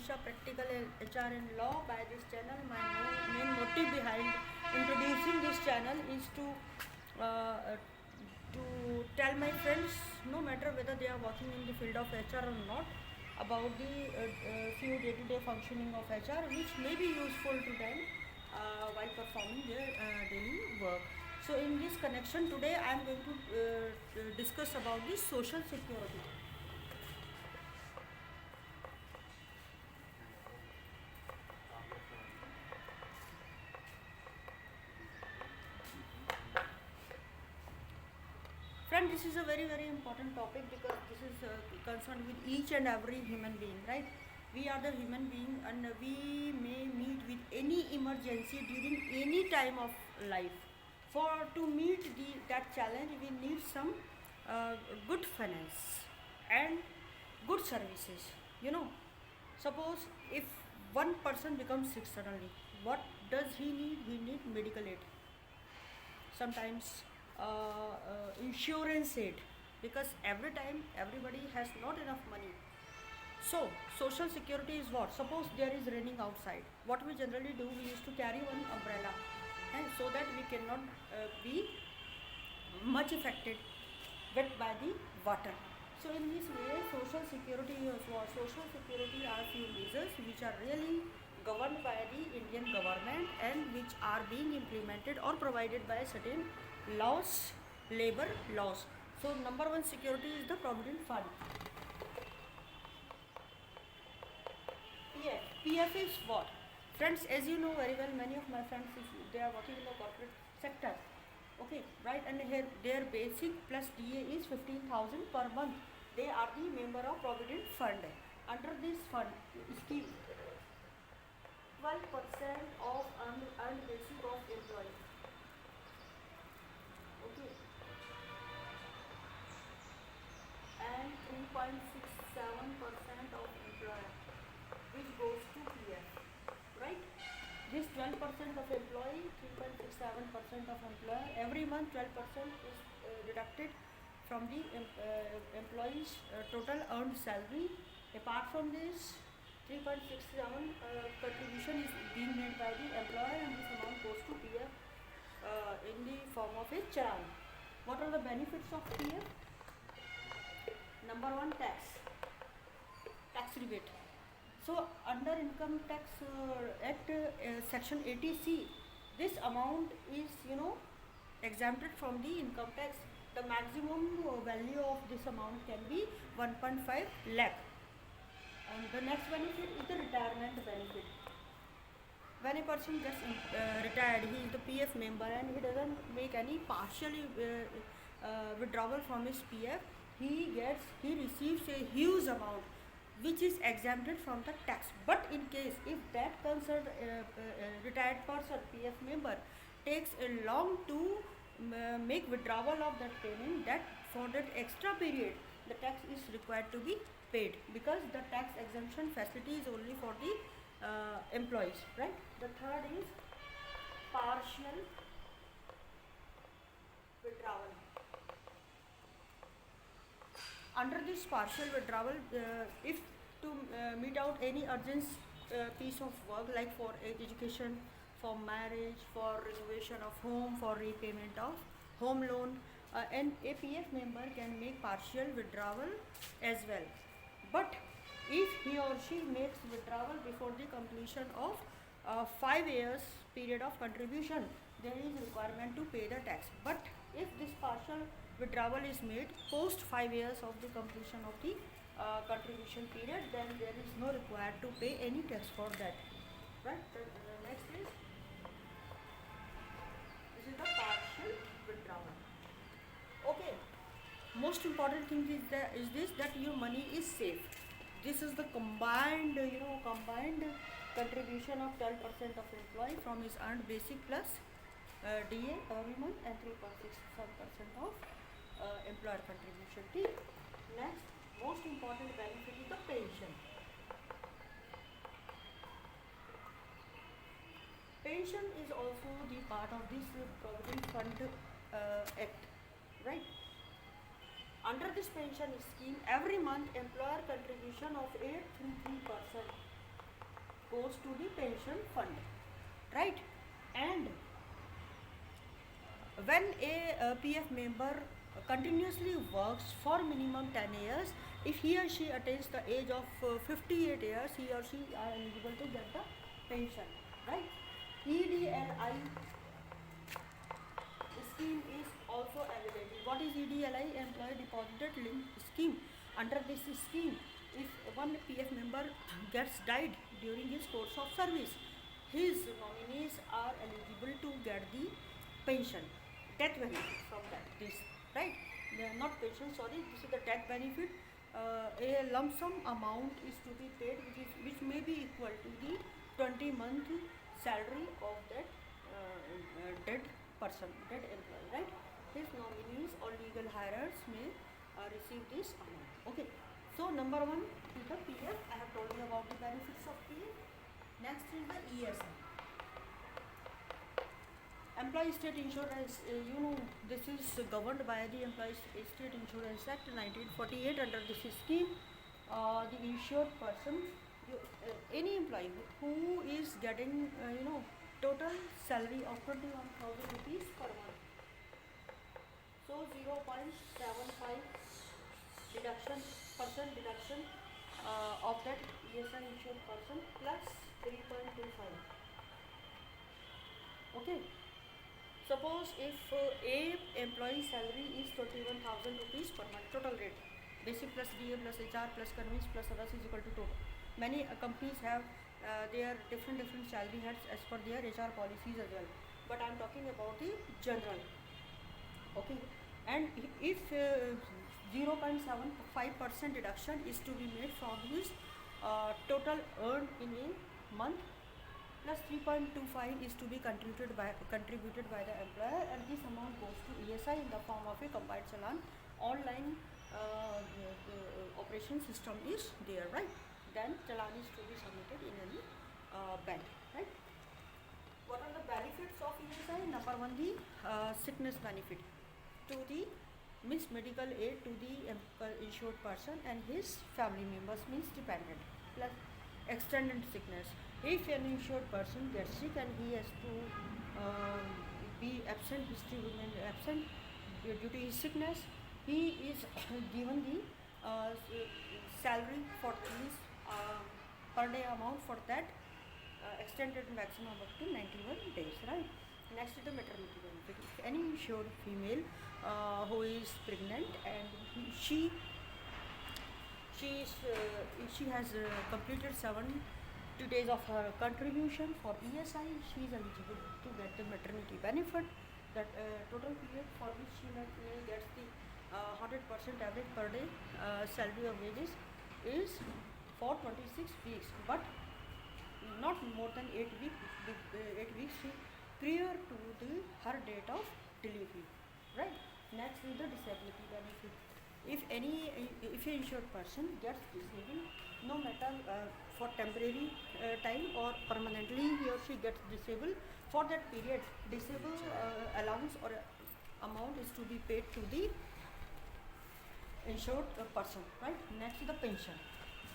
Amisha, Practical HR and Law. By this channel, my main motive behind introducing this channel is to tell my friends, no matter whether they are working in the field of HR or not, about the few day-to-day functioning of HR, which may be useful to them while performing their daily work. So, in this connection, today I am going to discuss about the social security. Friend, this is a very important topic because this is concerned with each and every human being, right? We are the human being and we may meet with any emergency during any time of life. For to meet that challenge, we need some good finance and good services. You know, suppose if one person becomes sick suddenly, what does he need? He need medical aid, sometimes insurance aid, because every time everybody has not enough money. So social security is what? Suppose there is raining outside, what we generally do, we used to carry one umbrella, and so that we cannot be much affected wet by the water. So in this way, social security is what? Social security are few measures which are really governed by the Indian government and which are being implemented or provided by certain laws, labor laws. So number one security is the provident fund. PF is what? Friends, as you know very well, many of my friends, they are working in the corporate sector. Okay, right, and here their basic plus DA is 15,000 per month. They are the member of Provident Fund. Under this fund scheme, 12% of earned basic of employee. Okay, and 3.67% of employer, which goes to PF, right? This 12% of employee, 3.67% of employer, every month 12% is deducted from the employee's total earned salary. Apart from this, 3.67 contribution is being made by the employer, and this amount goes to PF in the form of a chalan. What are the benefits of PF? Number one, tax rebate. So under Income Tax Act section 80C, this amount is exempted from the income tax. The maximum value of this amount can be 1.5 lakh. And the next benefit is the retirement benefit. When a person gets retired, he is the PF member and he doesn't make any partial withdrawal from his PF. He receives a huge amount which is exempted from the tax. But in case if that concerned retired person, PF member, takes a long to make withdrawal of that payment, that for that extra period the tax is required to be paid, because the tax exemption facility is only for the employees, right? The third is partial withdrawal. Under this partial withdrawal, if to meet out any urgent piece of work, like for education, for marriage, for renovation of home, for repayment of home loan, and a PF member can make partial withdrawal as well. But if he or she makes withdrawal before the completion of 5 years period of contribution, there is requirement to pay the tax. But if this partial withdrawal is made post 5 years of the completion of the contribution period, then there is no required to pay any tax for that, right? Next is, this is the partial withdrawal. Okay, most important thing is this, that your money is safe. This is the combined contribution of 12% of employee from his earned basic plus DA every month, and 3.67% of employer contribution. Next, most important benefit is the pension. Pension is also the part of this Provident Fund Act, right? Under this pension scheme, every month employer contribution of 833%, goes to the pension fund, right? And when a PF member continuously works for minimum 10 years, if he or she attains the age of 58 years, he or she are eligible to get the pension, right? EDLI scheme is also available. What is EDLI? Employee Deposit Link Scheme. Under this scheme, if one PF member gets died during his course of service, his nominees are eligible to get the pension, death benefit from that. This, right? They are not pension. Sorry, this is the death benefit. A lump sum amount is to be paid, which may be equal to the 20-month salary of that dead person, dead employee, right? His nominees or legal hirers may receive this amount. Okay. So number one is the PF. I have told you about the benefits of PF. Next is the ESI. Employee State Insurance, this is governed by the Employee State Insurance Act 1948. Under this scheme, the insured person, any employee who is getting, total salary of 21,000 rupees per month. So 0.75 deduction of that ESI insured person plus 3.25. Okay. Suppose if a employee salary is 21,000 rupees per month, total rate, basic plus DA plus HR plus convenience plus others is equal to total. Many companies have their different salary heads as per their HR policies as well. But I am talking about the general. Okay, and if 0.75% deduction is to be made from his total earned in a month, plus 3.25 is to be contributed by the employer, and this amount goes to ESI in the form of a combined challan. Online operation system is there, right? Then challan is to be submitted in any bank, right? What are the benefits of ESI? Number one, the sickness benefit to the means medical aid to the insured person and his family members, means dependent, plus extended sickness. If an insured person gets sick and he has to be absent, history remain absent due to his sickness, he is given the salary for his per day amount for that extended maximum up to 91 days, right? Next is the maternity benefit. If any insured female who is pregnant and she has completed 70 days of her contribution for ESI, she is eligible to get the maternity benefit. That total period for which she gets the 100% average per day salary of wages is for 26 weeks, but not more than 8 weeks prior to her date of delivery, right? Next is the disability benefit. If an insured person gets disabled, no matter for temporary time or permanently, he or she gets disabled, for that period disabled allowance or amount is to be paid to the insured person, right? Next is the pension.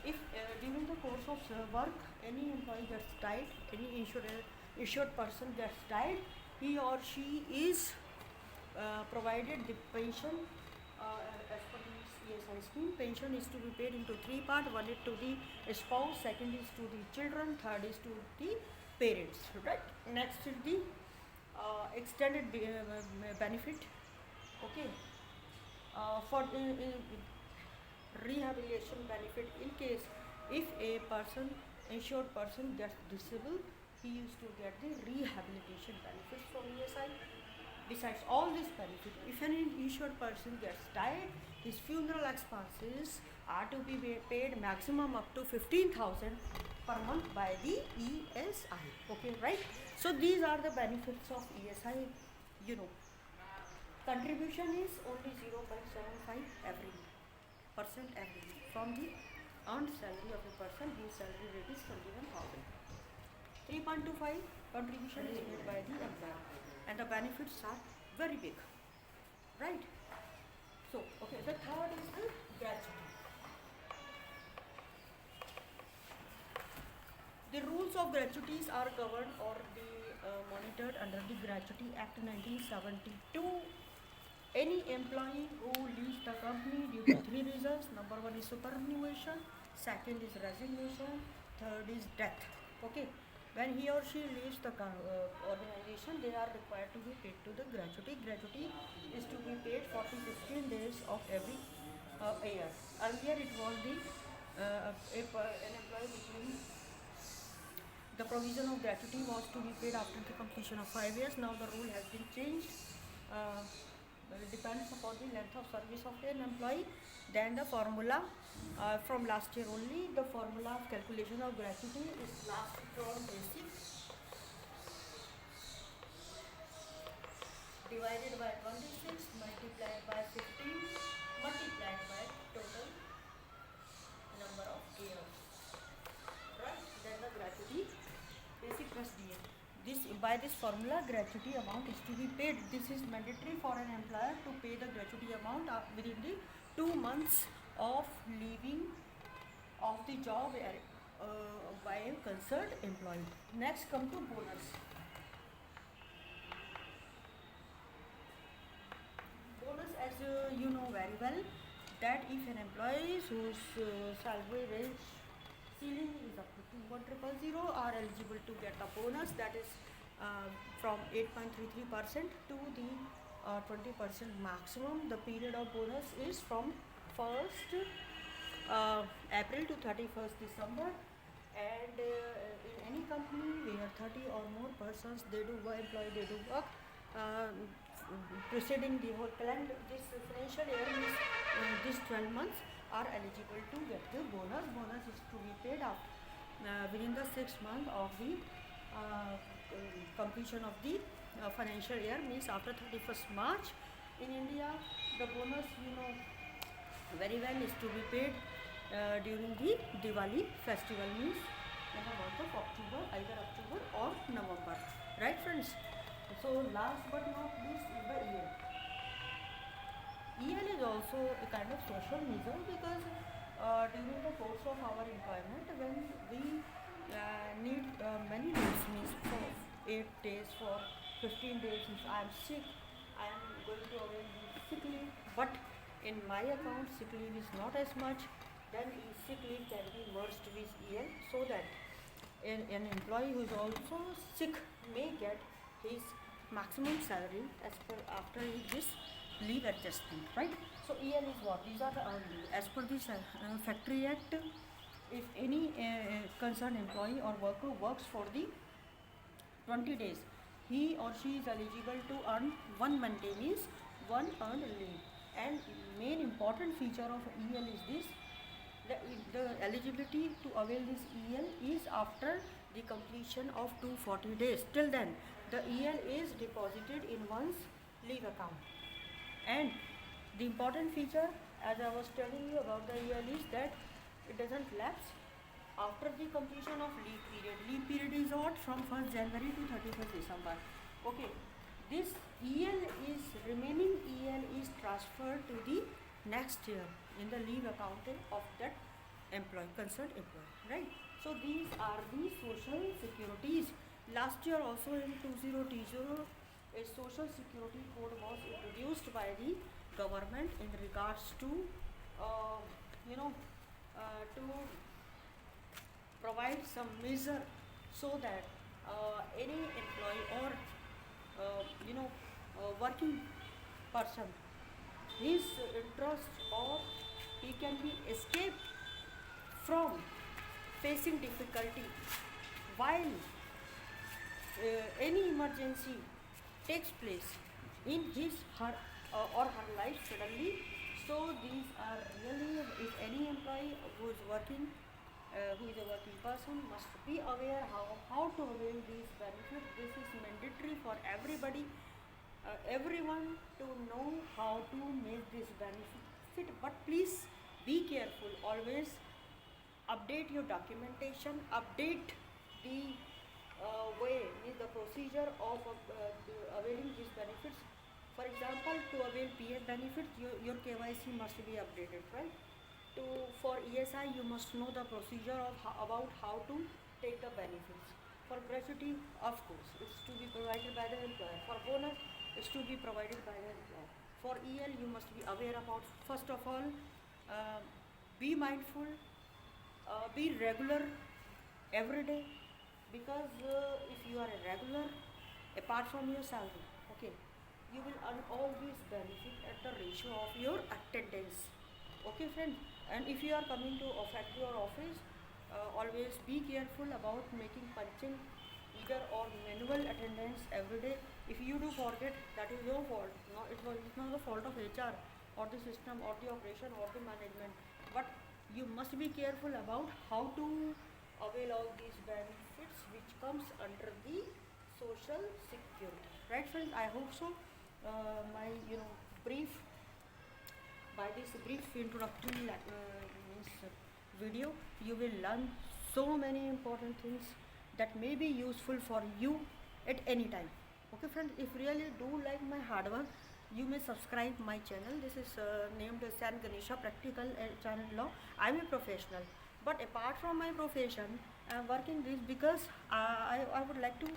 If during the course of work any employee gets died, any insured person gets died, he or she is provided the pension as per the ESI scheme. Pension is to be paid into three parts. One is to the spouse, second is to the children, third is to the parents, right? Next is the extended benefit. Okay, for rehabilitation benefit, in case if a insured person gets disabled, he used to get the rehabilitation benefits from ESI. Besides all these benefits, if an insured person gets died, his funeral expenses are to be paid maximum up to 15,000 per month by the ESI. Okay, right? So these are the benefits of ESI. Contribution is only 0.75% every from the earned salary of a person whose salary rate is 21,000. 3.25 contribution is made by the employer, and the benefits are very big, right? So, okay, the third is the gratuity. The rules of gratuities are governed or monitored under the Gratuity Act 1972. Any employee who leaves the company due to three reasons: number one is superannuation, second is resignation, third is death. Okay, when he or she leaves the organization, they are required to be paid to the gratuity. Gratuity is to be paid for the 15 days of every year. Earlier it was the if an employee between the provision of gratuity was to be paid after the completion of 5 years. Now the rule has been changed. It depends upon the length of service of an employee. Then the formula from last year only, the formula of calculation of gratuity is last from basic divided by 26 multiplied by 15 multiplied by total number of years. Right? Then the gratuity basic plus DA. By this formula, gratuity amount is to be paid. This is mandatory for an employer to pay the gratuity amount within the 2 months of leaving of the job by a concerned employee. Next come to bonus. Bonus, as you know very well, that if an employee whose salary range ceiling is up to 21,000 are eligible to get a bonus, that is from 8.33% to the 20% maximum. The period of bonus is from 1st April to 31st December, and in any company where 30 or more persons they do work preceding the whole calendar, this financial year is these 12 months are eligible to get the bonus. Bonus is to be paid out within the 6 months of the completion of the financial year, means after 31st March. In India, the bonus, you know very well, is to be paid during the Diwali festival, means in the month of October, either October or November. Right, friends? So last but not least is the EL. EL is also a kind of social measure, because during the course of our employment, when we need many leaves, means for 8 days, for 15 days, if I am sick, I am going to avail the sick leave, but in my account sick leave is not as much, then sick leave can be merged with EL, so that an employee who is also sick may get his maximum salary as per after this leave adjustment, right? So EL is what? These are the earned leave. As per this Factory Act, if any concerned employee or worker works for the 20 days, he or she is eligible to earn 1 Monday, means 1 earned leave. And main important feature of EL is this: the eligibility to avail this EL is after the completion of 240 days. Till then, the EL is deposited in one's leave account. And the important feature, as I was telling you about the EL, is that it doesn't lapse after the completion of leave period. Leave period is what? From 1st January to 31st December. Okay, this EL is remaining EL is transferred to the next year in the leave account of that concerned employee, right? So these are the social securities. Last year also, in 2020, a social security code was introduced by the government in regards to to provide some measure, so that any employee or working person, his interest, or he can be escaped from facing difficulty while any emergency takes place in his or her life suddenly. So these are really, if any employee who is working who is a working person must be aware how to avail these benefits. This is mandatory for everybody, everyone to know how to make this benefit. But please be careful, always update your documentation, update the way, the procedure of availing these benefits. For example, to avail PF benefits, your KYC must be updated, right? For ESI, you must know the procedure of about how to take the benefits. For gratuity, of course, it's to be provided by the employer. For bonus, it's to be provided by the employer. For EL, you must be aware about, first of all, uh, be mindful, be regular every day, because if you are a regular, apart from your salary, okay, you will earn all these benefit at the ratio of your attendance. Okay, friend. And if you are coming to at your office, always be careful about making punching either or manual attendance every day. If you do forget, that is your fault. No, it's not the fault of HR or the system or the operation or the management. But you must be careful about how to avail all these benefits which comes under the social security. Right, friends? I hope so. My brief by this brief introductory video, you will learn so many important things that may be useful for you at any time. Okay, friends, if really do like my hard work, you may subscribe my channel. This is named San Ganesha Practical Channel Law. I'm a professional, but apart from my profession, I'm working this because I would like to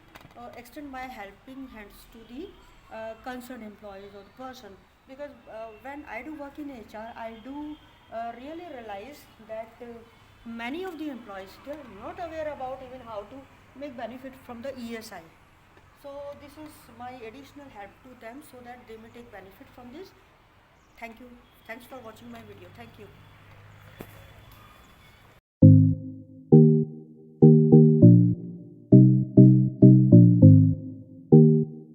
extend my helping hands to the concerned employees or the person, because when I do work in HR, I do really realize that many of the employees, they're not aware about even how to make benefit from the ESI. So this is my additional help to them so that they may take benefit from this. Thank you. Thanks for watching my video. Thank you.